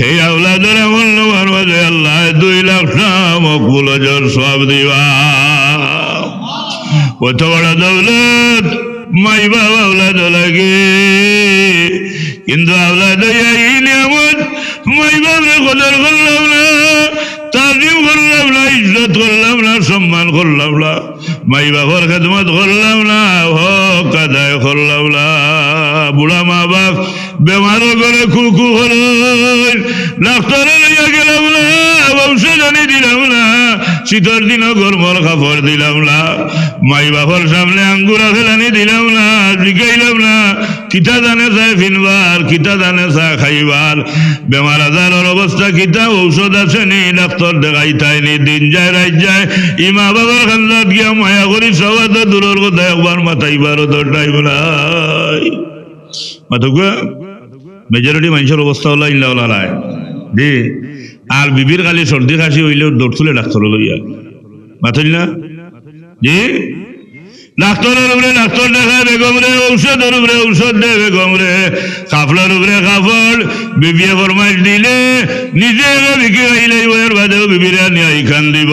এই আওলাদের আমল নামার মাঝে আল্লাহ 2 লাখ মকবুল আজর সওয়াব দিবা। কত বড় দৌলত মাই বাবা আওলাদ লাগে, কিন্তু আওলাদ এই নিয়ামত মাই বাবা কদর করলাম না, তাজিম করলাম না, ইজ্জত করলাম না, সম্মান করলাম না, মাই বাবার খেদমত করলাম না, হক আদায় করলাম না। বুড়া মা বাপ বেমারও করে খুকু হল, ডাক্তারে লইয়া গেলাম না, ঔষধ আনি দিলাম না, শীতের দিনও গরমর কাপড় দিলাম না, মাই বাবার সামনে আঙ্গুরা ফেলানি দিলাম না, জিগাইলাম না কিতা জানে চায় ফিনবার, কিতা জানে চা খাইবার, বেমার আজারের অবস্থা কিতা, ঔষধ আছে নি, ডাক্তার দেখাইতাইনি, দিন যায় রাত যায়, ইমা বাবার খান্দাত গিয়া মায়া করি সবাই তো দূরের কথা একবার মাথাইবারও তো টাইম নাই। মাথুকা মেজরিটি মানুষের অবস্থা হলো ইল্লাহ জি। আর বিবির খালি সর্দি খাসি হইলেও দৌড় তুলে ডাক্তার লইয়া মাথুল না জি। ডাক্তারের উপরে ডাক্তার দেখায় বেগম রে, ঔষধের উপরে ঔষধ দে বেগম রে, কাপড়ের উপরে কাপড়, বিবিয়ে ফরমাইশ দিলে নিজে বিক্রি খাইলে বইয়ের বাদেও বিবিরা নিয়ে খান দিব।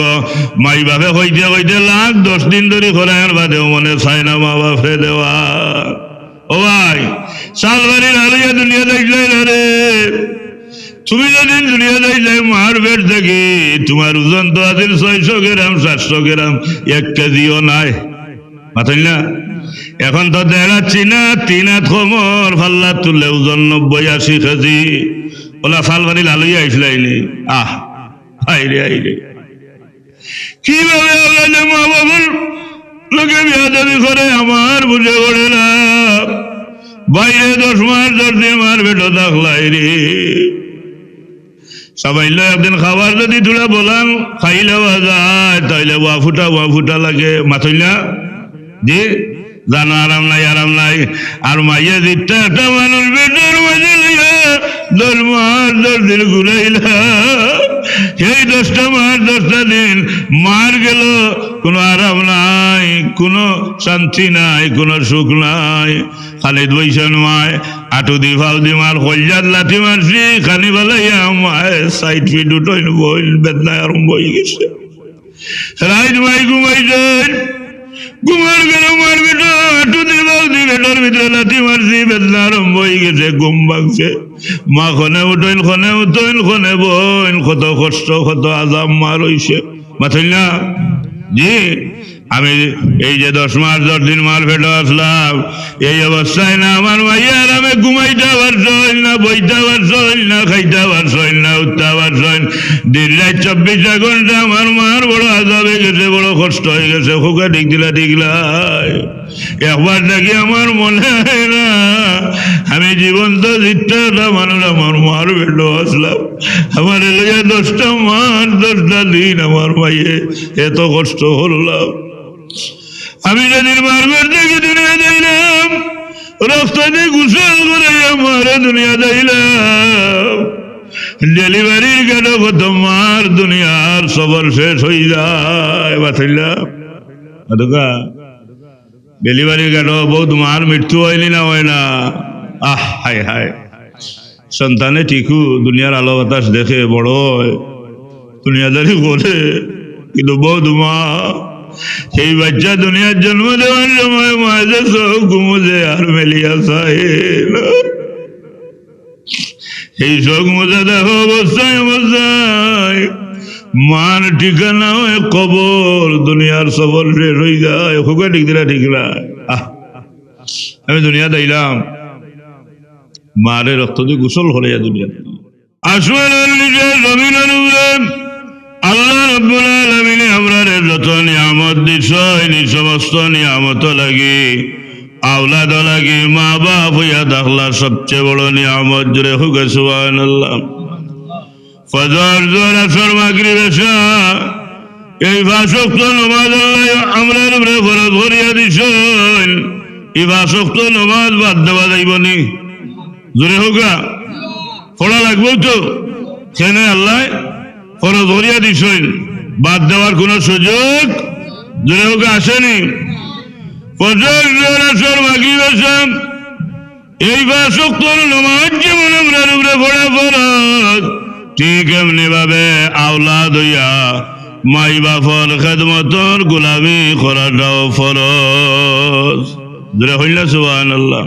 মাই বাপে কইতে কইতে লাখ 10 দিন ধরে খরায়ের বাদেও মনে চায় না মা বাপে দেওয়া। ও ভাই সালবাড়ির আলুয়া দুনিয়া দেখলে না রে, তুমি যেদিন দুনিয়া যাইলে মার পেট থেকে তোমার ওজন তো আছিল 600 গ্রাম 700 গ্রাম, 1 কেজিও নাই মাথাইল না। এখন তো দেখাচ্ছি না 3 হাত কমর ফাল্লা তুললে ওজন 90-80 কেজি। ওলা সালবাড়ি লালুই আইসলাইনি আহ আইরে আইরে কিভাবে মা বাবার লোকে বিয়া দাবি করে আমার বুঝে পড়ে না। বাইরে 10 মাস 10 দিন মার বেটো থাকলাই রে, সবাই একদিন খাবার যদি তোরা বলাম খাইলে যায় তাইলে ওয়া ফুটা লাগে মাথই না জি। জানো আরাম নাই আর মাইয়া দিতে একটা মানুষ বেটোর মাঝে লইয়া 10 মাস 10 দিন ঘুরাইলা, সেই 10টা মাস 10টা দিন মার গেল, কোনো আরাম নাই, কোনো শান্তি নাই, কোনো সুখ নাই, খালি বৈশান মায় আটু দি ফাউ দি মার কলজাত লাঠি মারছি, খানি বেলাইয়া মায় 60 ফিট উঠইন বইল বেদনায় আরম্ভ হয়ে গেছে। রাইত মাই ঘুমাইছেন, ঘুমার গেল মার বেটো আটু দি ফাউ দি বেটোর ভিতরে লাঠি মারছি, বেদনা আরম্ভ হয়ে গেছে, ঘুম ভাঙছে। মা খনে উঠইন খনে বইন, কত কষ্ট কত আজাব মার হইছে মাথইল না জি। আমি এই যে 10 মাস 10 দিন মার ফেটো আসলাম, এই অবস্থায় না আমার মাইয়ার আমি ঘুমাইতে পারছইল না, বইতে পারছইল না, খাইতে পারছইল না, উঠতে পারছইল, দিন রাত 24 ঘন্টা আমার মার বড় আজাব হয়ে গেছে, বড় কষ্ট হয়ে গেছে। খুকা ঠিকলাই একবার দেখি আমার মনে হয় না আমি জীবন্ত জিতটা মানুষ আমার মার ফেটো আসলাম, আমার এলাকা 10টা মাস 10টা দিন আমার মাইয়ে এত কষ্ট করলাম। আমি যেদিন মারবের দেখি দুনিয়া যাইলাম, রাস্তাতে গোসল করে আমার দুনিয়া যাইলাম, ডেলিভারির গেল কত মার দুনিয়ার সবর শেষ হয়ে যায় বাঁচাইলাম। ডেলিভারি গেল বহুত মার মৃত্যু হয়নি না হয় না, আহ হায় হায় সন্তানে ঠিকু দুনিয়ার আলো বাতাস দেখে বড় হয়, দুনিয়াদারি বলে, কিন্তু বহুত মা সেই বাচ্চা দুনিয়ার জন্ম দেওয়ার সময় মাঝে চোখ ঘুমোছে আর মেলিয়া চায়, এই চোখ মুজে দেখো অবস্থায় মান ঠিকানা হয় কবর, দুনিয়ার সবর শেষ হয়ে যায়। খুবই ঠিক না আমি দুনিয়া দিলাম মারে রক্ত দিয়ে গোসল হলে দুনিয়া আসমানের নিচে জমিনের উপরে আল্লাহ রাব্বুল আলামিন আমরারে যত নিয়ামত দিছেন, সমস্ত নিয়ামত লাগি আওলাদ লাগি মা বাপ হইয়া থাকলা সবচেয়ে বড় নিয়ামত, জোরে হোক সুবহানাল্লাহ। ফজর জোহর আসর মাগরিব এশা এই 5 ওয়াক্ত নামাজ আল্লাহ আমরার উপরে ফরজ করিয়া দিছেন। এই 5 ওয়াক্ত নামাজ বাদ দেওয়া যাইব নি? জোরে হোক পড়া লাগবে তো, সেখানে আল্লাহ ফরজ করিয়া দিছেন, বাদ দেওয়ার কোন সুযোগ জোরে হোক আসেনি। ফজর জোহর আসর মাগরিব এশা এই 5 ওয়াক্তের নামাজ যেমন আমরার উপরে পড়া ফরজ, ঠিক এমনি ভাবে আওলাদ হইয়া মাই বাপর খেদমতর গোলামি করাটাও ফরজ। জোরে হইলা সুবহানাল্লাহ।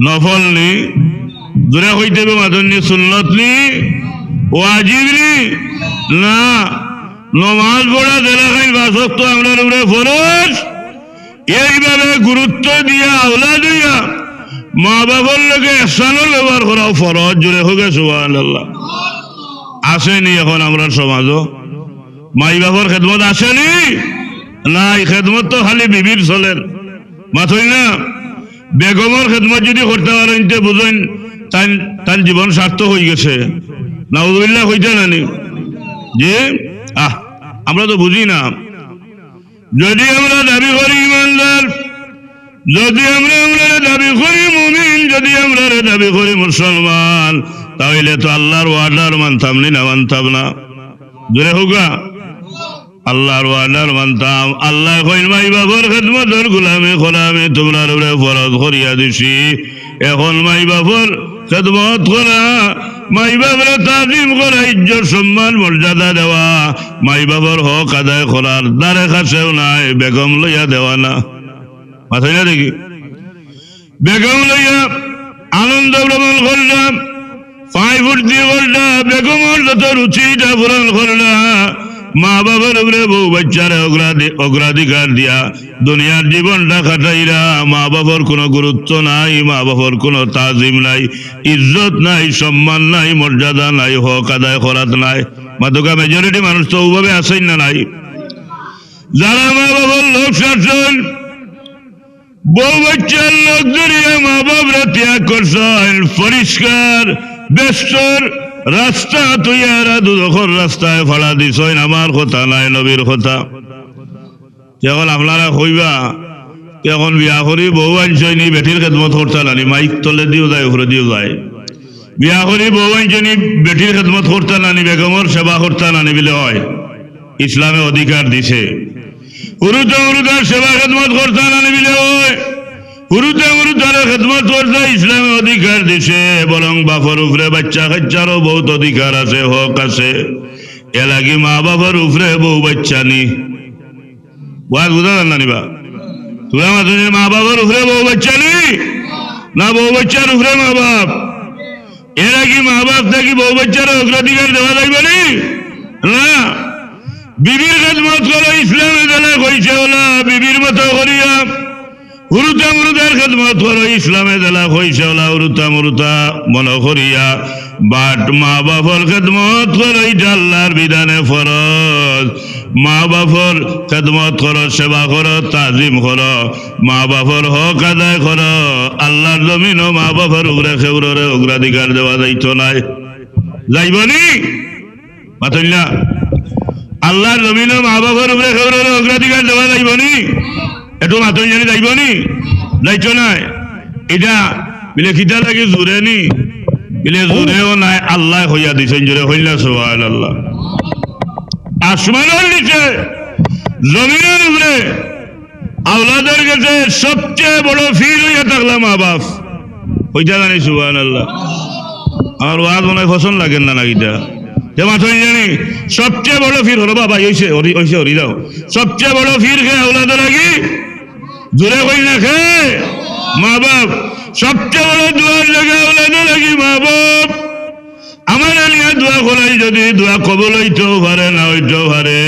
নফল নি, জোরে হইতে হবে মাদনী, সুন্নত নি, ওয়াজিব নি না, নমাজ পড়া দেখাই 5 ওয়াক্ত আমরার উপরে ফরজ। এইভাবে গুরুত্ব দিয়া আওলাদ হইয়া মা বাবার লোকে ইহসানের ব্যবহার করাও ফরজ। জোরে হোক সুবহানাল্লাহ। আসেনি এখন আমরা সমাজও মাই বাবার খেদমত আসেনি? নাই, খেদমত তো খালি বিবির চলেন মাথই না। বেগমর খেদমত যদি করতে পারেন তে বুঝেন তার জীবন সার্থক হয়ে গেছে। নাউযুবিল্লাহ হইতে নানি যে আমরা তো বুঝি না। যদি আমরা দাবি করি ইমানদার, যদি আমরা দাবি করি মুমিন, যদি আমরা দাবি করি মুসলমান, তাহলে তো আল্লাহর ওয়ার্ডার মানতাম না, মানতাম না। জোরে হোগা আল্লাহর ওয়ার্ডার মানতাম। আল্লাহ কইন মাই বাবার খেদমতের গোলামি গোলামি তোমরা ফরজ করিয়া দিছি। এখন মাই বাবার খেদমত করা, মাই বাবার তাজিম করা, ইজ্জত সম্মান মর্যাদা দেওয়া, মাই বাবার হক আদায় করার দ্বারে কাছেও নাই। বেগম লইয়া দেওয়া না, মাথায় না দেখি বেগম লইয়া আনন্দ ভ্রমণ করলাম, পাই ফুর্তি করলা, বেগমর যত রুচিটা পূরণ করলা, মা বাবার উপরে বউ বাচ্চার অগ্রাধিকার দিয়া দুনিয়ার জীবনটা কাটাইরা। মা বাবার কোনো গুরুত্ব নাই, মা বাবার কোনো তাজিম নাই, ইজ্জত নাই, সম্মান নাই, মর্যাদা নাই, হক আদায় করাত নাই। মাদকা মেজরিটি মানুষ তো ওভাবে আসেন না নাই। যারা মা বাবার লোক শাসন, বউ বাচ্চার লোক জড়িয়ে মা বাবরা ত্যাগ করছেন, পরিষ্কার বেষ্টর রাস্তা তৈয়ারা দুদখর রাস্তায় ফাড়া দিছেন। আমার কথা নাই, নবীর কথা। যখন আপনারা কইবা এখন বিয়া করি বউ আনছনি বেটির খেদমত করতে নানি, মাইক তলে দিও যায়, উপরে দিও যায়। বিয়া করি বউ আনছনি বেটির খেদমত করতে নানি, বেগমর সেবা করতে নানি বলে হয়। ইসলামে অধিকার দিছে উরুতার সেবা খেদমত করতে নানি বলে হয়। উরুতার খেদমত করতে ইসলামে অধিকার দিছে। বরং বাপর উপরে বাচ্চা কাচ্চারও বহুত অধিকার আছে, হক আছে। এ লাগি মা বাবার উপরে বউ বাচ্চা নি বুঝা যান না নিবা। তোরা মাত্র মা বাবার উপরে বউ বাচ্চা নি না, বউ বাচ্চার উপরে মা বাপ। এ লাগি মা বাপ থাকি বউ বাচ্চার অগ্রাধিকার দেওয়া যাইবে না। বিবির খেদমত করো, ইসলামে দেলা কইছে ওলা বিবির মতো করিয়া। উরুতা মুরুতার খেদমত করো, ইসলামে দেলা কইছে ওলা উরুতা মুরুতা মনে করিয়া। বাট মা বাপর খেদমত করো, এটা আল্লাহর বিধানে ফরজ। মা বাপর খেদমত করো, সেবা করো, তাজিম করো, মা বাপর হক আদায় করো। আল্লাহর জমিনও মা বাপর উগরে খেউরে অগ্রাধিকার দেওয়া যাইতো নাই, যাইবনি মাতই না। আল্লাহর জমিনও মা বাপর উপরে খেউরে অগ্রাধিকার দেওয়া যাইবনি, একটু মাতই জানি যাইবনি, যাইতো নাই। এটা বিলে খিতা লাগে জোরে নি, বিলে জোরেও নাই, আল্লাহ হইয়া দিছেন। জোরে হইলা সুবহানাল্লাহ। আসমানের নিচে জমিনের উপরে আওলাদের কাছে সবচেয়ে বড় ফির হইয়া থাকলাম মা বাপ, হইতা জানি সুবহানাল্লাহ। আমার ওয়াজ মনে হয় পছন্দ লাগেন না নাকিটা যে মাথায় জানি সবচেয়ে বড় ফির হলো বাবা হইছে হরি যাও। সবচেয়ে বড় ফির খে আওলাদের লাগি, জোরে হই না খে মা বাপ। সবচেয়ে বড় দোয়ার লাগে আওলাদের লাগি মা বাপ। আমার আলিয়া দোয়া করাই যদি দোয়া কবল হইতেও পারে না হইতেও পারে,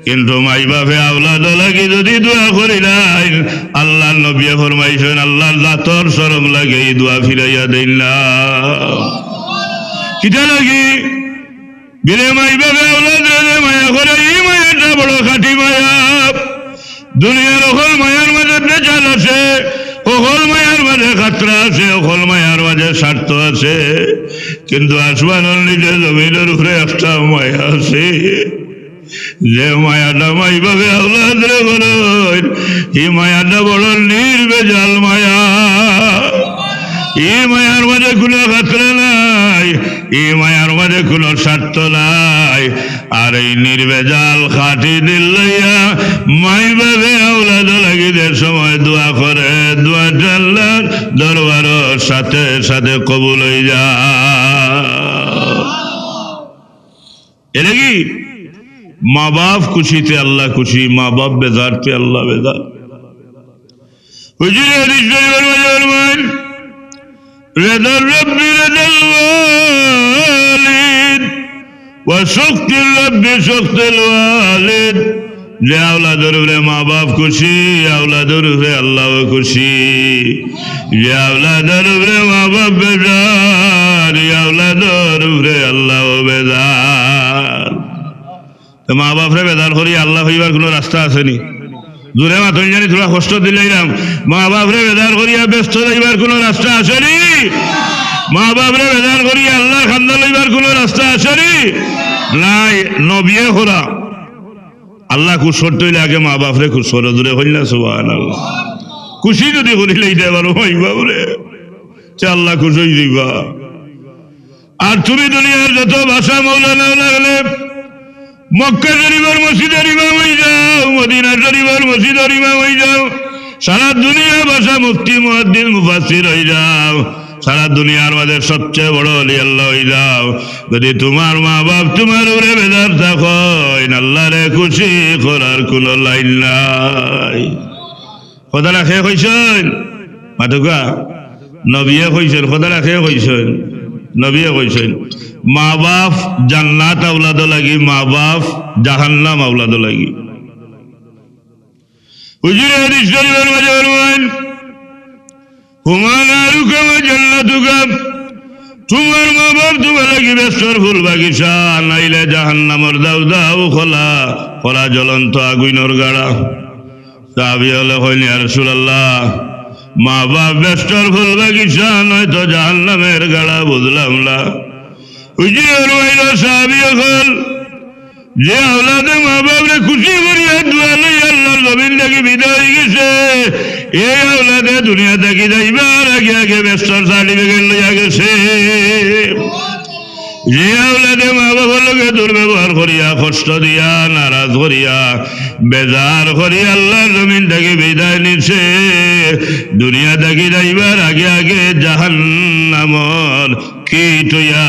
কিন্তু মাই বাপে আওলাদ লাগি যদি দোয়া করিলাই, আল্লাহ নবী ফরমাইছেন আল্লাহর জাতর শরম লাগে এই দোয়া ফিরাইয়া দেন না। কিটা লাগি বিলে মাই বাপে আওলাদ মায়া করে, এই মায়াটা বড় খাঁটি মায়া। দুনিয়ার অকল মায়ার মাঝে বেজাল আছে, অকল মায়ার মাঝে খাতরা আছে, অকল মায়ার মাঝে স্বার্থ আছে। কিন্তু আসমানের নিচে জমিনের উপরে একটা মায়া আছে, যে মায়াটা মাই বাপে আওলাদ রে বলেন, এই মায়াটা বড় নির্বেজাল মায়া। এই মায়ার মাঝে কোনো খাতরা নাই, এই মায়ার মাঝে কোনো স্বার্থ নাই। আর এই নির্বেজাল খাঁটি দিল লইয়া মাই বাপে আওলাদ জিন্দগিদের সময় দোয়া করে, দোয়াটা আল্লাহর দরবারের সাথে সাথে কবুল হয়ে যায়। এটা কি মা বাপ খুশিতে আল্লাহ খুশি, মা বাপ বেজারতে আল্লাহ বেজার। হুজুর হাদিস শরীফের মাঝে ফরমান, রিদার রাব্বি রিদাল ওয়ালিদ ওয়া সুখতির রাব্বি সুখতিল ওয়ালিদ। যে আওলাদের উপরে মা বাপ খুশি, আওলাদের উপরে আল্লাহ খুশি। যে আওলাদের উপরে মা বাপ বেজার, আওলাদের উপরে আল্লাহ বেজার। মা বাপরে বেজার করি আল্লাহ হইবার কোনো রাস্তা আসেনি? জোরে মাথন জানি তোরা কষ্ট দিলাম। মা বাপরে বেজার করিয়া ব্যস্ত যাইবার কোনো রাস্তা আসেনি? মা বাপরে বেজার করিয়া আল্লাহ খান্দা লইবার কোনো রাস্তা আসেনি? নাই। নবিয়ে খোরা আল্লাহ খুশ করতে হইলে আগে মা বাপরে খুশ করো। দূরে হইল না সুবহানাল্লাহ। খুশি যদি করিলে এইটা পারো ভাই বাবরে, আল্লাহ খুশ হয়ে দিবা। আর তুমি দুনিয়ার যত ভাষা মৌলানা লাগলে মক্কা শরীফের মসজিদের ইমাম হয়ে যাও, মদিনা শরীফের মসজিদের ইমাম হয়ে যাও, সারা দুনিয়া ভাষা মুফতি মুহাদ্দিস মুফাসসির হয়ে যাও, সারা দুনিয়ার মাঝে সবচেয়ে বড় ওলি আল্লাহ হয়ে যাও, যদি তোমার মা বাপ তোমার উপরে বেজার থাকো, আল্লাহরে খুশি করার কোনো লাইন নাই। কথাটা খেয়ে কইছেন মাতুকা, নবিয়ে কইছেন, কথাটা খেয়ে কইছেন, নবিয়ে কইছেন মা বাপ জান্নাত আওলাদ লাগি, মা বাপ জাহান্নাম আওলাদ লাগি। হুজুর হাদিস শরীফের মাঝে ফরমান, হুমা নারুকা ওয়া জান্নাতুকা। তোমার মা বাপ তোমার লাগি বেষ্টর ফুল বাগিচা, নাইলে জাহান্নামের দাও দাও খোলা খোলা জ্বলন্ত আগুনের গাড়া। সাহাবী হলে কইলেন, ইয়া রাসূলুল্লাহ, মা বাপ বেষ্টর ফুল বাগিচা নয়তো জাহান্নামের গাড়া, বুঝলাম না। হুজুর হইল সাহাবী হল, যে আওলাদে মা বাপরে খুশি করিয়া দোয়া লই আল্লাহর জমিন থেকে বিদায় হয়ে গেছে, এই আওলাদে দুনিয়া থেকে যাইবার আগে আগে বেষ্টর সার্টিফিকেট লইয়া গেছে। যে আওলাদে মা বাবার লগে দুর্ব্যবহার করিয়া, কষ্ট দিয়া, নারাজ করিয়া, বেজার করিয়া আল্লাহর জমিন থেকে বিদায় নিছে, দুনিয়া থেকে যাইবার আগে আগে জাহান্নামর কীট হইয়া,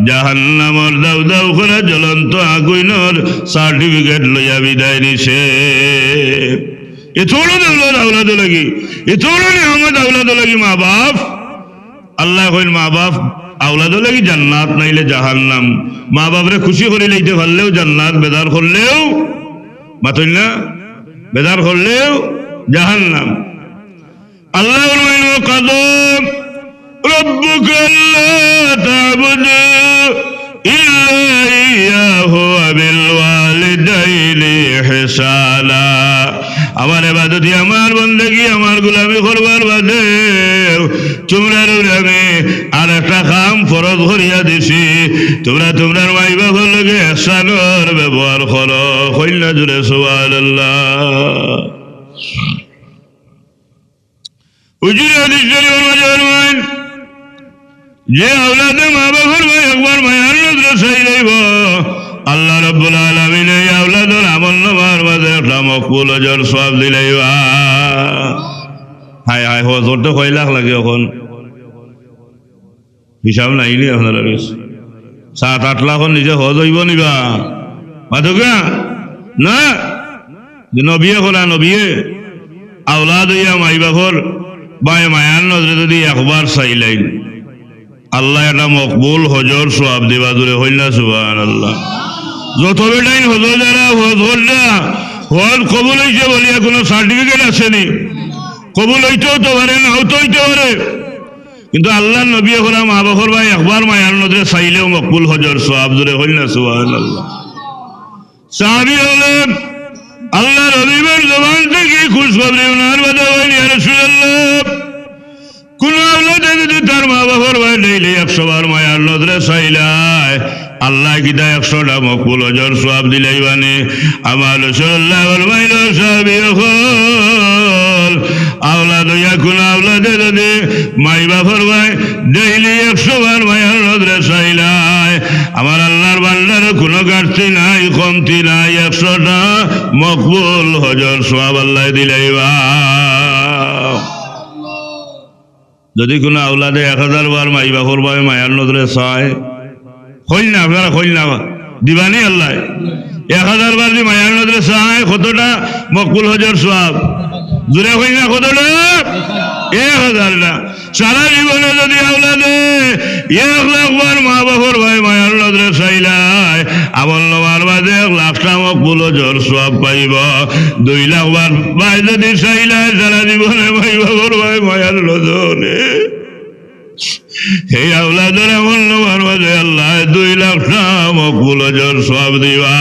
জাহান্নামর দাউ দাউ করে জ্বলন্ত আগুনের সার্টিফিকেট লইয়া বিদায় নিছে। এতোড়ো দৌলত আওলাদ লাগি, এতোড়ো নিয়ামত আওলাদ লাগি মা বাপ। আল্লাহ কইল মা বাপ আওলাদ লাগি জান্নাত, নাইলে জাহান্নাম। মা বাপরে খুশি করে লইতে পারলেও জান্নাত, বেদার করলেও মাতই না, বেদার করলেও জাহান্নাম। আল্লাহ কদম রব্বুকা আল্লা তা'বুদু ইল্লা ইয়াহু ওয়া বিল ওয়ালিদাইনি ইহসানা। আমার ইবাদতি, আমার বন্দেগি, আমার গোলামি করবার বাদে তোমরা আমি আর একটা কাম ফরজ করিয়া দিছি, তোমরা তোমার মাই বাবার লগে ইহসানের ব্যবহার করো। কইলা জুড়ে সুবহানাল্লাহ। হুজুর হাদিস শরীফের মাঝে ফরমান, যে আওলাদে মা বাবার ভাই একবার মায়ার নজরে চাই লইব, আল্লাহ রাব্বুল আলামিন এই আওলাদের আমলনামার মাঝে একটা মকবুল আজর সওয়াব দিলাইবা। হায় হায়, হজর তো কয় লাখ লাগে এখন, হিসাব নাইনি আপনারা, 7-8 লাখ নিজে হজ হইব নিবা মাতুকা না। নবিয়ে খোলা, নবিয়ে আওলাদ হইয়া মাই বাপর বাই মায়ার নজরে যদি একবার চাইলেন, আল্লাহ একটা মকবুল হজর সওয়াব দিবা। দূরে হইল না সুবহানাল্লাহ। যত বেটাই হজর যারা হজ হল্লা, হজ কবুল হইছে বলিয়া কোনো সার্টিফিকেট আসেনি, কবুল হইতেও তো পারে, নাও তো হইতে পারে, কিন্তু আল্লাহ নবী হলাম মা বাপর ভাই একবার মায়ার নজরে চাইলেও মকবুল হজর সওয়াব। দূরে হইল না সুবহানাল্লাহ। সাহাবী হলেন আল্লাহ রবিবার জবান থেকে খুশখবরি উনার বাদে হইল, ইয়া রাসূলুল্লাহ, কোন আওলাদে যদি তার মা বাবার ভাই ডেইলি 100 বার মায়ার নজরে চাইলায়, আল্লাহ কিতা 100টা মকবুল হজর সওয়াব দিলাইবানে। আমার রাসূলুল্লাহ ফরমাইল, সাহাবী হল আওলাদ হইয়া কোন আওলাদে যদি মাই বাবার ভাই ডেইলি 100 বার মায়ার নজরে চাইলায়, আমার আল্লাহর বান্দার কোনো ঘাটতি নাই, কমতি নাই 100টা মকবুল হজর সওয়াব আল্লাহ দিলাইবা যদি কোনো আওলাদে 1000 বার মাই বাপর ভাই মায়ার নজরে চায় হইল না আপনারা হইল না দিবানি আল্লাহ 1000 বার যদি মায়ার নজরে চায় কতটা মকবুল হজর সওয়াব জুড়ে হইল না কতটা 1000 না সারা জীবনে যদি আওলাদে 1 লাখ বার মা বাপর ভাই মায়ার নজরে চাইলাই আমল নামার মাঝে 1 লাখটা মকবুল হজর সওয়াব পাইব 2 লাখ বার ভাই যদি চাইলাই সারা জীবনে ভাই বাপর ভাই মায়ার নজরে এই আওলাদের আমল নামার মাঝে আল্লাহ 2 লাখটা মকবুল হজর সওয়াব দিবা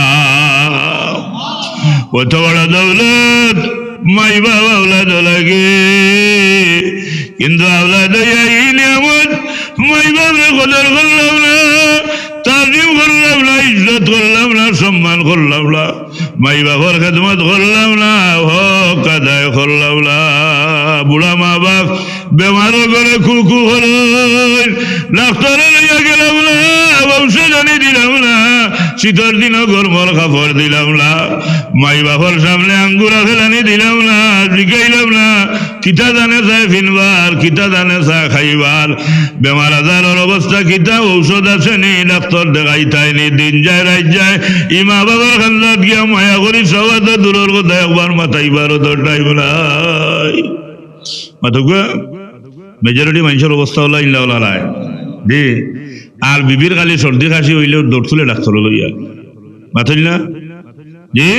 কত বড় দৌলত মাই বাবা আওলাদ লাগে কিন্তু আওলাদ এই নিয়ামত মাই বাবা কদর করলাম না তাজিম করলাম না ইজ্জত করলাম না সম্মান করলাম না মাই বাবার খেদমত করলাম না হক আদায় করলাম না বুড়া মা বাপ বেমারও করে খুকু হলেন ডাক্তারে লইয়া গেলাম না ঔষধ আনি দিলাম না শীতের দিনও গরমর কাপড় দিলাম না মাই বাবার সামনে আঙ্গুরা ফেলানি দিলাম না জিগাইলাম না কিতা জানে চায় ফিনবার কিতা জানে চা খাইবার বেমার আজারের অবস্থা কিতা ঔষধ আছে নি ডাক্তার দেখাইতাইনি দিন যায় রাত যায় ইমা বাবার খান্দাত গিয়া মায়া করি সবাই তো দূরের কথা একবার মাথাইবারও তো টাইম নাই মাথুকা মেজরিটি মানুষের অবস্থা হলো ইল্লা নাই জি আর বিবির খালি সর্দি কাশি হইলেও দৌড় তুলে ডাক্তার লইয়া মাথুল না জি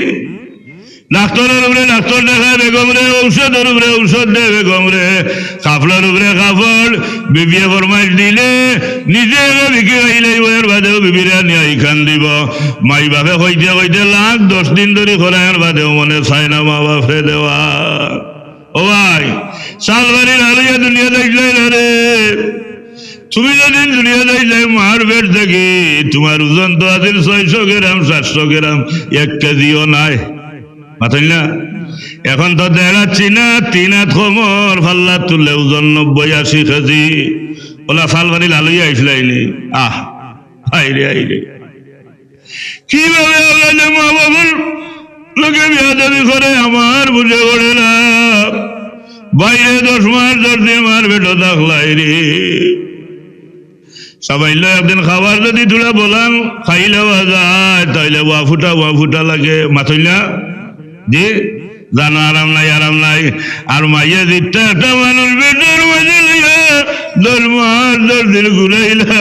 ডাক্তারের উপরে ডাক্তার দেখায় বেগম রে ঔষধের উপরে ঔষধ দে বেগম রে কাপড়ের উপরে কাপড় বিবিয়ে ফরমাইশ দিলে নিজে বিক্রি খাইলে বইয়ের বাদেও বিবিরে নিয়ে খান দিব মাই বাপে কইতে কইতে লাখ 10 দিন ধরে খোলায়ের বাদেও মনে চায় না মা বাপে দেওয়া ও ভাই সালবাড়ির আলুয়া দুনিয়া দেখলে রে তুমি যদি দুনিয়া দেখলে মার পেট থেকে তোমার ওজন তো আছে 600 গ্রাম 700 গ্রাম 1 কেজিও নাই মাথাই না এখন তো দেখাচ্ছি না 3 হাত কোমর ফাল্লা তুললে ওজন 90-80 কেজি ওলা সালবাড়ির আলুয়া আইসলাইনি আইরে আইরে কিভাবে আল্লাহ মা বাবার লোকে বিয়া দাবি করে আমার বুঝে পড়ে না বাইরে 10 মাস 10 দিন মার বেটো থাকলাই রে সবাই একদিন খাবার যদি তুলে বলাম খাইলে যায় তাইলে ওয়া ফুটা লাগে মাথই না জি জানো আরাম নাই আর মাইয়া দিতে একটা মানুষ বেটোর মাঝে লইয়া 10 মাস 10 দিন ঘুরাইলা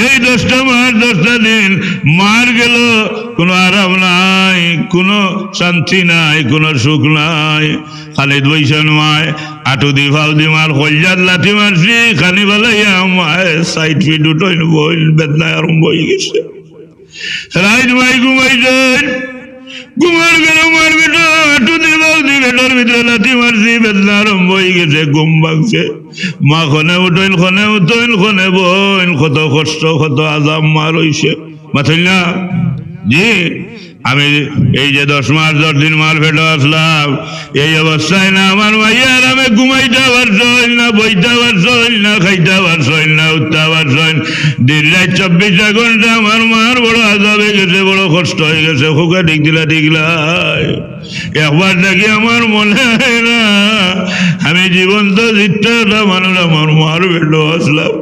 এই 10টা মাস 10টা দিন মার গেল কোনো আরাম নাই কোনো শান্তি নাই কোনো সুখ নাই খালি বৈশান মায় আটু দি ফাউ দি মার কলজাত লাঠি মারছি খানি বেলাইয়া মায় 60 ফিট উঠইন বইল বেদনায় আরম্ভ হয়ে গেছে রাইত মাই ঘুমাইছেন ঘুমার গেল মার বেটো আটু দি ফাউ দি বেটোর ভিতরে লাঠি মারছি বেদনা আরম্ভ হয়ে গেছে ঘুম ভাঙছে মা খনে উঠইন খনে বইন কত কষ্ট কত আজাব মার হইছে মাথইল না জি আমি এই যে 10 মাস 10 দিন মার ফেটো আসলাম এই অবস্থায় না আমার মাইয়া আরামে ঘুমাইতে পারছইল না বইতে পারছইল না খাইতে পারছইল না উঠতে পারছইল দিন রাত 24 ঘন্টা আমার মার বড় আজাব হয়ে গেছে বড় কষ্ট হয়ে গেছে খুকা ঠিকলাই একবার নাকি আমার মনে হয় না আমি জীবন্ত জিতটা মানুষ আমার মার ফেটো আসলাম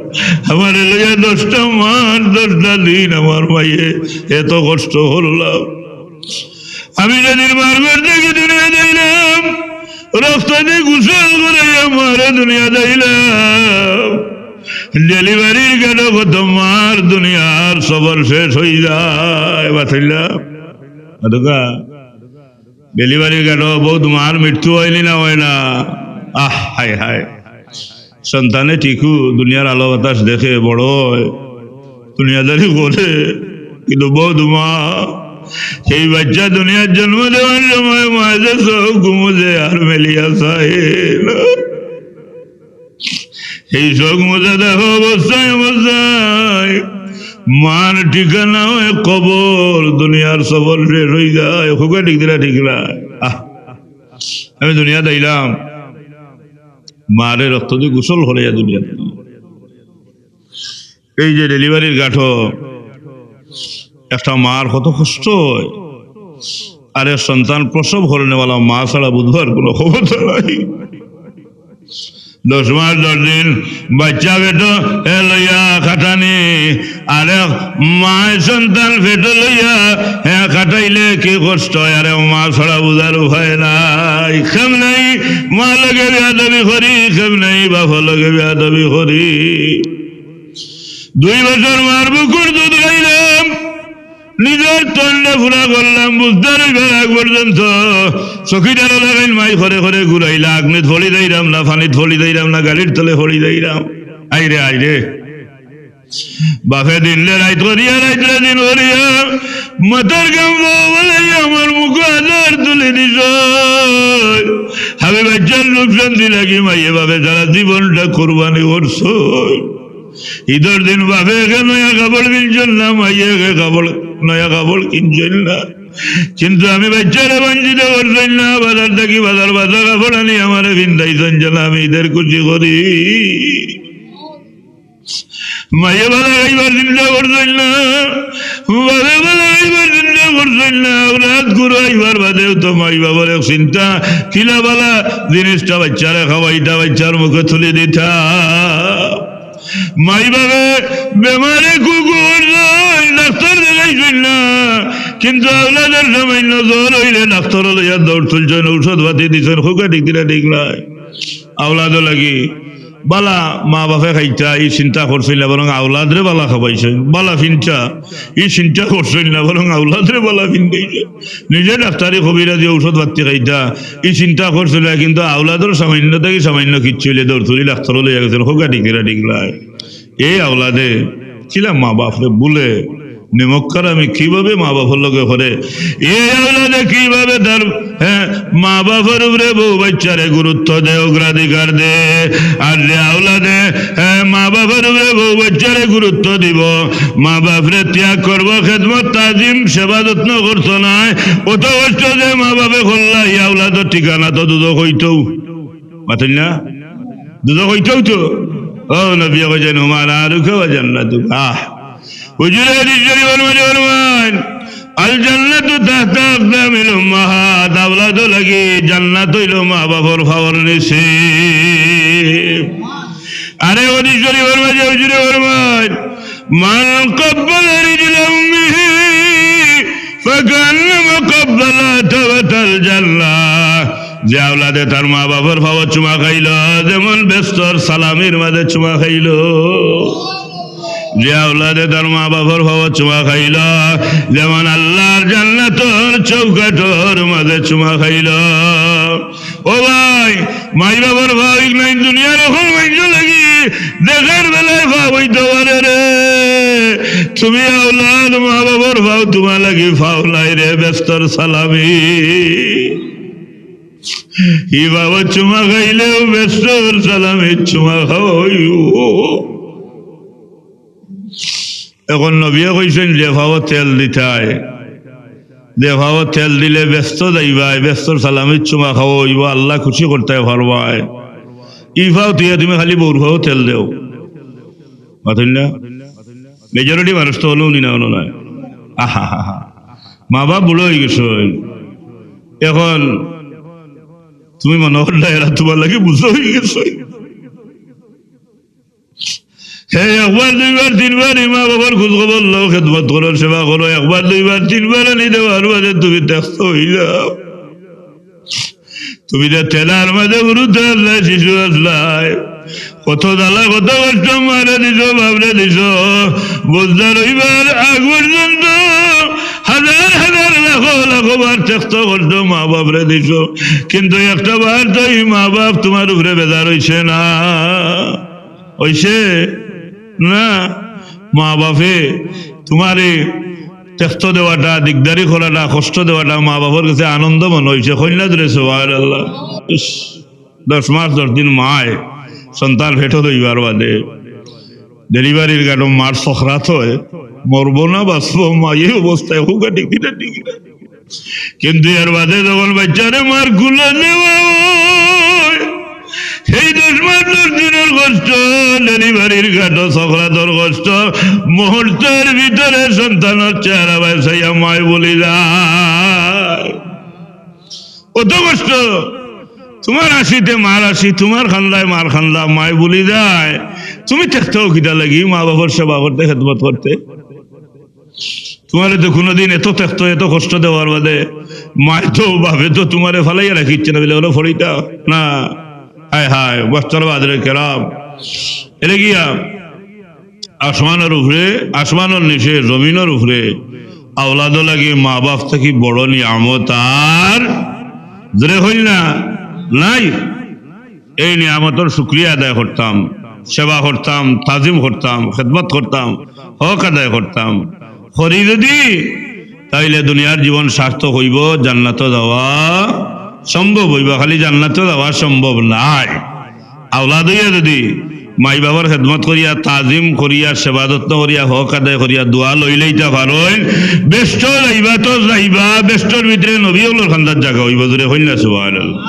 আমার এলাকা 10টা মাস 10টা দিন আমার মাইয়ে এত কষ্ট হলাম আমি যেদিন মারবের থেকে দুনিয়া যাইলাম রক্তাতে গোসল করে আমার দুনিয়া যাইলাম ডেলিভারির গেল কত মার দুনিয়ার সবর শেষ হয়ে যায় বাতাইলাম ডেলিভারির গেল বহুত মার মৃত্যু হয়নি না হয় না হায় হায় সন্তানে ঠিকু দুনিয়ার আলো বাতাস দেখে বড় দুনিয়াদারি করে কিন্তু বহুত মা সেই বাচ্চা দুনিয়ার জন্ম দেওয়ার সময় মাঝে সব ঘুমোছে আর মেলিয়া চায় এই সব মোজা দেখো অবস্থায় মান ঠিকানা হয় কবর দুনিয়ার সবর শেষ হয়ে যায় খুবই ঠিক না আমি দুনিয়া দিলাম মারে রক্ত দিয়ে গোসল হলে দুনিয়া এই যে ডেলিভারির গাঠো একটা মার কত কষ্ট হয়। আরে সন্তান প্রসব করেনেওয়ালা মা ছাড়া বুধবার কোনো খবর নাই। 10 মাস 10 দিন বাচ্চা বেটো লইয়া খাটানি, আরে মায় সন্তান ফেটো লইয়া খাটাইলে কি কষ্ট হয়। আরে মা ছাড়া বুঝার উপায় নাই। খেম নাই মা লগে বেয়াদবি করি, খেম নাই বাপ লগে বেয়াদবি করি। 2 বছর মার বুকুর দুধ খাইলাম, নিজের তন্ডে ফুরা করলাম, বুঝতে রইবার আগ পর্যন্ত চকিটার লাগাইল মাই ঘরে ঘরে ঘুরাইলা। আগ্নিত ফলি দিলাম না, ফানিত ফলি দিলাম না, গাড়ির তলে ফলি দিলাম। আইরে আইরে বাপে দিনলে রাইত করিয়া, রাইতলে দিন করিয়া মাথার গাম বলে আমার মুখ আদার তুলে দিস। আমি বাচ্চার লোক শান্তি লাগি মাইয়ে বাপে যারা জীবনটা কোরবানি করছ। ঈদের দিন বাপে নয়া কাপড় কিনছেন না, মাইয়ে কাপড় নয়া কাপড় কিনছেন না, কিন্তু আমি বাচ্চারা বঞ্চিত করছেন না। বাজার থাকি বাজার বাজার কাপড় আনি আমার ভিন্দাইছেন যেন আমি ঈদের খুশি করি। মাইয়ে বালা খাইবার চিন্তা করছেন না, বাবা বালা খাইবার চিন্তা করছেন না। রাত ঘুরো আইবার বাদেও তো মাই বাবার এক চিন্তা, কিলা বালা জিনিসটা বাচ্চারা খাওয়াইটা, বাচ্চার মুখে তুলে দিতা। মাই বাবা বেমারে কুকুর ডাক্তার দেখাইছেন না, কিন্তু আওলাদের সামান্য জ্বর হইলে ডাক্তার লইয়া দৌড় তুলছেন, ঔষধ পাতি দিচ্ছেন। খুকা ঠিক দিলা ঠিক নয়। আওলাদও লাগি বালা মা বাপে খাইতা ই চিন্তা করছিল না, বরং আওলাদরে বালা খাবাইছে। বালা ফিনটা ই চিন্তা করছিল না, বরং আওলাদরে বালা ফিনতেছে। নিজে ডাক্তারি কবিরা দিয়ে ঔষধ পাতি খাইতা ই চিন্তা করছিল, কিন্তু আওলাদের সামান্য থেকে সামান্য কিচ্ছু হইলে দৌড় তুলি ডাক্তার লইয়া গেছেন। হোকা টিকিরা টিকলাই এই আওলাদে ছিলাম মা বাপরে বলে নিমক্কার আমি কিভাবে মা বাপের লোকে করে। এই আওলাদে কিভাবে তার মা বাপের উপরে বউ বাচ্চারে গুরুত্ব দে, অগ্রাধিকার দে। আর যে আওলাদে মা বাপের উপরে বউ বাচ্চারে গুরুত্ব দিব, মা বাপরে ত্যাগ করবো, খেদমত তাজিম সেবা যত্ন করতো নাই, অত কষ্ট যে মা বাপে করলা। এই আওলাদের ঠিকানা তো দুধ হইতও মাতেন না, দুধ হইতও তো। ও নবী কইছেন হুমার আরু খাওয়া জান্নাতু। হুজুর হাদিস শরীফের মধ্যে ফরমান আল জান্নাতু তাহতা আকদামিল উম্মাহাত। আওলাদ লাগি জান্নাত হইল মা বাবার পাওয়ার নিচে। আরে হাদিস শরীফের মধ্যে হুজুর ফরমান মান ক্বাব্বালা রিজলা উম্মিহি ফাকান্নামা ক্বাব্বালা তাওয়াতাল জান্নাহ। যে আওলাদে তার মা বাবার পাওয়ার চুমা খাইল, যেমন বেস্তর সালামির মাঝে চুমা খাইল। যে আওলাদে তার মা বাবার পাওয়ার চুমা খাইল, যেমন আল্লাহর জান্নাতের চৌকাঠের মাঝে চুমা খাইল। ও ভাই, মাই বাবার ভাব নাই দুনিয়ার এখন মাইজ লাগি দেখার বেলায় ভাব হইতে পারে রে। তুমি আওলাদ মা বাবার ভাব তোমার লাগি ভাব নাই রে বেস্তর সালামি। ই বাবা চুমা খাইলেও বেস্তর সালামের চুমা খাওয়াইও। এখন নবিয়া কইছেন যে ভাবত তেল দিতায়, যে ভাবত তেল দিলে ব্যস্ত যাইবাই, ব্যস্তর সালামের চুমা খাওয়াইব, আল্লাহ খুশি করতে পারবাই। ই ভাও তুই তুমি খালি বউর ভাও তেল দেও মাথেন না। মেজরিটি মানুষ তো হলেও নি না হলো নয়। আহা হা হা, মা বাপ বুড়ো হয়ে গেছ, এখন তুমি মনে করলে এরা তোমার লাগে বুঝতে হয়ে গেছো। একবার 2বার 3বার মা বাবার খোঁজ খবর লো, খেদমত করো, সেবা করো। 1বার 2বার 3বার আনি দেওয়ার মাঝে তুমি ব্যস্ত হয়ে যাও। তুমি যে তেলার মাঝে গুরু তেল শিশু আসলাই, কত জ্বালা কত কষ্ট মারে দিছ, বাবরে দিছ। বুঝতে রইবার আগ পর্যন্ত হাজার হাজার লাখো লাখো বার চেষ্টা করছো, মা বাপরে দিছ, কিন্তু একটা বার তো এই মা বাপ তোমার উপরে বেজার হইছে না, হইছে না। মা বাপে তোমার টেক্ত দেওয়াটা, দিকদারি করাটা, কষ্ট দেওয়াটা মা বাবার কাছে আনন্দ মনে হয়েছে। কন্যা ধরে সুবহানাল্লাহ। 10 মাস 10 দিন মায় সন্তান ভেটো দইবার বাদে ডেলিভারির গাড়ো মার সখরাত হয়, মরবো না বাঁচবো মা এই অবস্থায় হোকা টিকিটা টিকিটা। কিন্তু এর বাদে যখন বাচ্চারে মার গুলো নেওয়া, সেই 10 মাস 10 দিনের কষ্ট, ডেলিভারি বাড়ির ঘাটো সকলাতর কষ্ট মুহূর্তের ভিতরে সন্তানের চেহারা বাসাইয়া মায় বলি যায় কত কষ্ট তোমার আশিতে মার আশি তোমার খান্দায় মার খান্দা মায় বলি যায় তুমি দেখতেও কিটা লাগি মা বাবার সেবা করতে খেদমত করতে তোমারে তো কোনোদিন এত দেখতো এত কষ্ট দেওয়ার বাদে মায় তো ভাবে তো তোমারে ফালাইয়া রাখিচ্ছে না বলে ওরা ফরিটা না হায় হায় বস্তার বাদরে কেরাম এলে গিয়া আসমানের উপরে আসমানের নিচে জমিনের উপরে আওলাদ লাগে মা বাপ থাকি বড় নিয়ামত আর ধরে হইল না নাই এই নিয়ামতের শুক্রিয়া আদায় করতাম সেবা করতাম তাজিম করতাম খেদমত করতাম হক আদায় করতাম করি যদি তাইলে দুনিয়ার জীবন সার্থক হইব জান্নাত যাওয়া সম্ভব হইব খালি জান্নাত যাওয়া সম্ভব নাই আওলাদ হইয়া যদি মাই বাবার খেদমত করিয়া তাজিম করিয়া সেবা যত্ন করিয়া হক আদায় করিয়া দোয়া লইলেইটা পারেন বেষ্ট যাইবা তো যাইবা বেষ্টর ভিতরে নবী হলোর খান্দার জায়গা হইব জোরে হইল না সুবহানাল্লাহ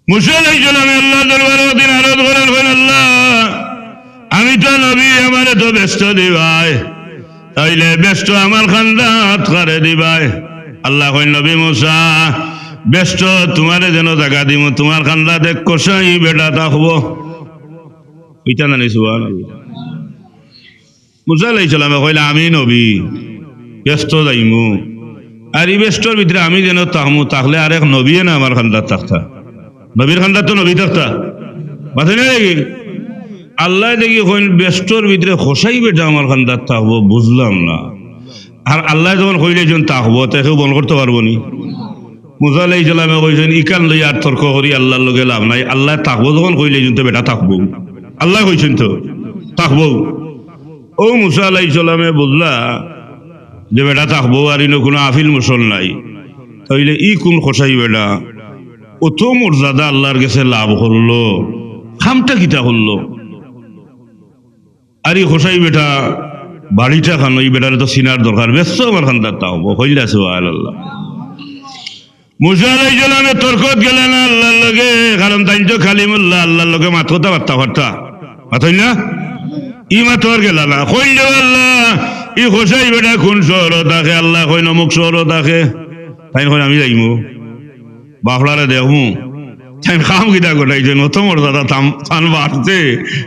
মুসা আলাইহিস সালাম আল্লাহ দরবারে দিন আরজ করেন হইল আল্লাহ আমি তো নবী আমারে তো বেষ্ট দিবাই তাইলে বেষ্ট আমার খান্দাত করে দিবাই আল্লাহ কইল নবী মুসা বেষ্ট তোমারে যেন জায়গা দিব তোমার খান্দা দেখ কষাই বেটা থাকবো ওইটা না নি সুবহানাল্লাহ মুসা আলাইহিস সালামে কইলা আমি নবী ব্যস্ত যাইমু আর এই ব্যস্তর ভিতরে আমি যেন তাহমু তাহলে আরেক নবী না আমার খান্দাত থাকতা নবীর খান্দাত তো নবী থাকতা মাথায় নাকি আল্লাহ দেখি কইন ব্যস্তর ভিতরে খসাই বেটা আমার খান্দাত থাকবো বুঝলাম না আর আল্লাহ যখন কইলে যখন থাকবো তাকে বন করতে পারবো নি মুসা আলাইহিস সালামে কইছেন ইকান লই আর তর্ক করি আল্লাহর লগে লাভ নাই আল্লাহ থাকবো যখন কইলে যখন বেটা থাকবো আল্লাহ কইছেন তো থাকবো ও মুসা আলাইহিস সালামে বুঝলা যে বেটা থাকবো আর ইনো কোনো আফিল মুসল নাই তাইলে ই কোন খসাই বেটা অত মর্যাদা আল্লাহর কাছে লাভ করলো খামটা কিতা করলো আর ই খসাই বেটা বাড়িটা খানো এই বেটারে তো সিনার দরকার ব্যস্ত আমার খান্দার থাকবো হইলা সুবহানাল্লাহ মুসা আলাইহিস সালামে তর্কত গেলেন আল্লাহর লগে কারণ তাই তো কালিমুল্লাহ আল্লাহর লগে মাত কথা বার্তা মাথই না ই মাতর গেল না কইল আল্লাহ ই খসাই বেটা কোন শহর থাকে আল্লাহ কইন অমুক শহর থাকে তাই কই আমি যাইমু বাফলারে দেখমু তাই খাম কিতা গোটাইছে নতুন মর্যাদা থান বাড়ছে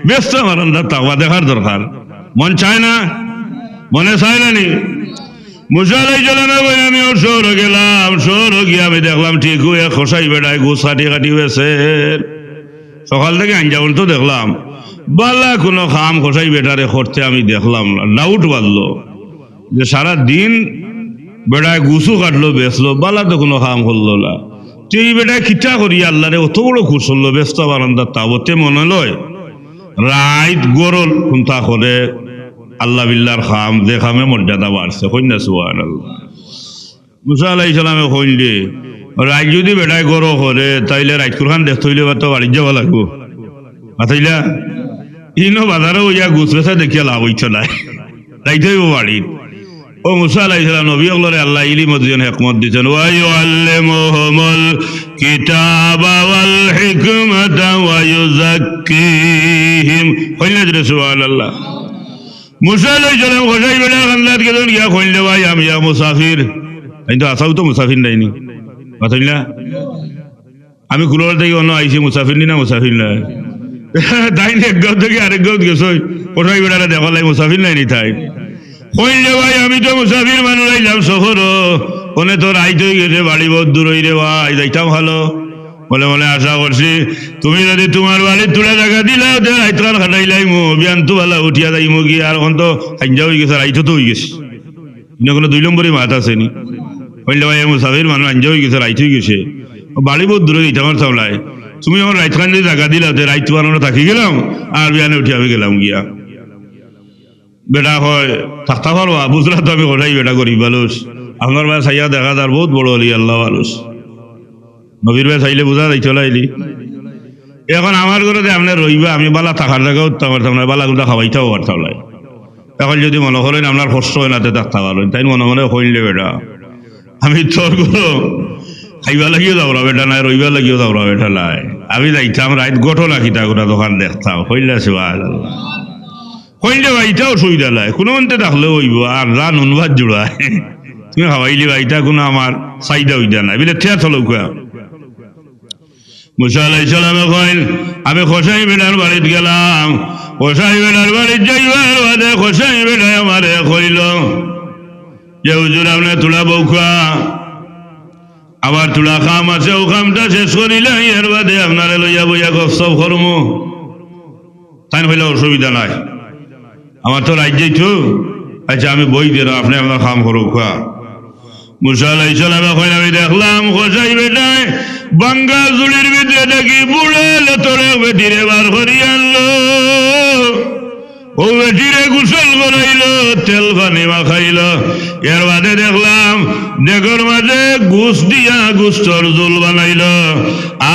ব্যস্ত আমার আন্দার তাকওয়া দেখার দরকার মন চায় না মনে চায় না নি মুসা আলাইহিস সালামে কই আমি ওর শহরে গেলাম শহরে গিয়ে আমি দেখলাম ঠিক হয়ে খসাই বেড়ায় গোছ কাটি হয়েছে সকাল থেকে আঞ্জাবন তো দেখলাম বালা কোনো খাম খসাই বেটারে করতে আমি দেখলাম না ডাউট বাঁধলো যে সারা দিন বেড়ায় গুছু কাটলো বেচলো বালা তো কোনো খাম করলো না তুই এই বেটায় খিচা করি আল্লাহরে অত বড় খুশ হলো ব্যস্ত বারান্দার তাবতে মনে লয় রাইত গরল খুন্তা করে আল্লাহ বিল্লাহর খাম যে খামে মর্যাদা বাড়ছে কন্যা সুবহানাল্লাহ মুসা আলাইহিস সালামে কইলে রাইত যদি বেটায় গরো করে তাইলে রাইত কুরখান দেখতে হইলে তো বাড়ি যাওয়া লাগবো মাথাইলা ইনো বাজারে ওইয়া গুছ বেচা দেখিয়া লাভ হইছ নাই রাইত হইব বাড়িত ও মুসা আলাইহিস সালাম নবী হলরে আল্লাহ ইলম দিয়েছেন হিকমত দিয়েছেন ওয়া ইউআল্লিমুহুমুল কিতাবা ওয়াল হিকমাতা ওয়া ইউযাক্কিহিম কইলে যে সুবহানাল্লাহ মুসা আলাইহিস সালাম খসাই বেটা খান্দাত গেলেন গিয়া কইলে ভাই আমি মুসাফির কিন্তু আসাও তো মুসাফির নাইনি মাথাইলা আমি কুলোর থেকে অন্য আইছি মুসাফির নি না মুসাফির নাই তাই এক গাঁও থেকে আরেক গাঁও গেছ খসাই বেটারে দেখা লাই মুসাফির নাইনি তাই কইলে ভাই আমি তো মুসাফির মানুষ আইলাম শহর ওনে তোর আইতে গেছে বাড়ি বহুত দূর হইরে ভাই যাইতাম ভালো বলে বলে আশা করছি তুমি যদি তোমার বাড়ির তুলা জায়গা দিলা রাইতরান খাটাইলাইমু বিয়ান তো ভালো উঠিয়া যাইমু গিয়ে আর এখন তো হাঞ্জা হয়ে গেছে রাইতো তো হয়ে গেছে কোনো 2 নম্বরই মাত আসেনি কইলে ভাই মুসাফির মানুষ হাঞ্জা হয়ে গেছে রাইত হয়ে গেছে বাড়ি বহুত দূরে দিতে আমার চাওলাই তুমি আমার রাইতখান যদি জায়গা দিলা রাইত বানানো থাকি গেলাম আর বিয়ানে উঠি আমি গেলাম গিয়া বেটা হয় থাকতে পারবা বুঝলা তো আমি কোথায় বেটা করি মানুষ আমার ভাই চাইয়া দেখা যার বহুত বড় হলি আল্লাহ মানুষ নবীর ভাই চাইলে বুঝা যাই চলাইলি এখন আমার ঘরে আপনি রইবা আমি বালা থাকার জায়গা উঠতে পারতাম না বালা গুলা খাওয়াইতেও পারতাম না এখন যদি মনে করেন আপনার কষ্ট হয় না থাকতে পারবেন তাই মনে মনে কইলে বেটা আমি তোর ঘর খাইবা লাগিও যাবরা বেটা নাই রইবা লাগিও যাবরা বেটা নাই আমি যাইতাম রাইত ঘটনা কিতা গোটা দোকান দেখতাম হইলা সুবহানাল্লাহ কইলে ভাইটাও অসুবিধা নাই কোনো মন্তে থাকলেও হইব আর রান অনুবাদ জোড়ায় তুমি খাওয়াইলি ভাইটা কোনো আমার চাহিদা হইতা নাই বলে ঠিয়া চলো কোয়া মুসা আলাইহিস সালামে কইল আমি খোসাই বেড়ার বাড়িতে গেলাম খোসাই বেড়ার বাড়িতে যাইবার বাদে খোসাই বেড়ায় আমারে কইল যে হুজুর আপনি তুলা বউখা আবার তুলা খাম আছে ও খামটা শেষ করিলে এর বাদে আপনারে লইয়া বইয়া গপ করমু তাই হইলে অসুবিধা নাই আমার তো রাজ্য তো আচ্ছা আমি বই দিলাম আপনি আপনার খাম করো খা মুসা আলাইহিস সালামে কইল আমি দেখলাম খোসাই বেটায় বাঙ্গা জুড়ির ভিতরে দেখি বুড়ে লেতরে বেটিরে বার করি আনলো ও বেটিরে গোসল করাইলো তেল পানি মাখাইল এর বাদে দেখলাম দেখর মাঝে গুস দিয়া গুস্তর জোল বানাইল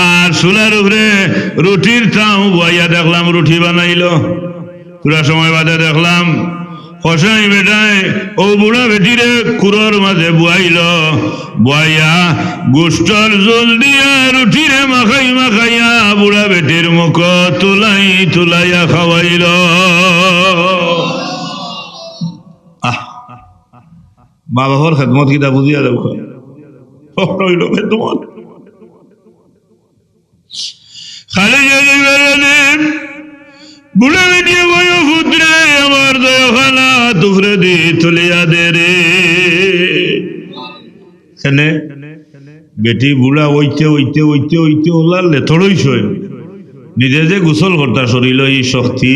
আর চুলার উপরে রুটির থাম বইয়া দেখলাম রুটি বানাইল পুরা সময় বাদে দেখলাম খসাই বেটায় ও বুড়া বেটিরে কুড়োর মাঝে বুয়াইল বুয়াইয়া গুস্তর জোল দিয়া রুটিরে মাখাই মাখাইয়া বুড়া বেটির মুখ তুলাই তুলাইয়া খাওয়াইল মা বাবার খেদমত কিতা বুঝিয়া দেব হইল খেদমত খালি বুড়া বেটিয়ে বয় পুত্রে আমার দয়াখানা তুফরে দি তুলিয়া দে রে সেনে বেটি বুড়া ওইতে ওইতে ওইতে ওইতে ওলালে থড়ইছ নিজে যে গোসল করতা শরীর এই শক্তি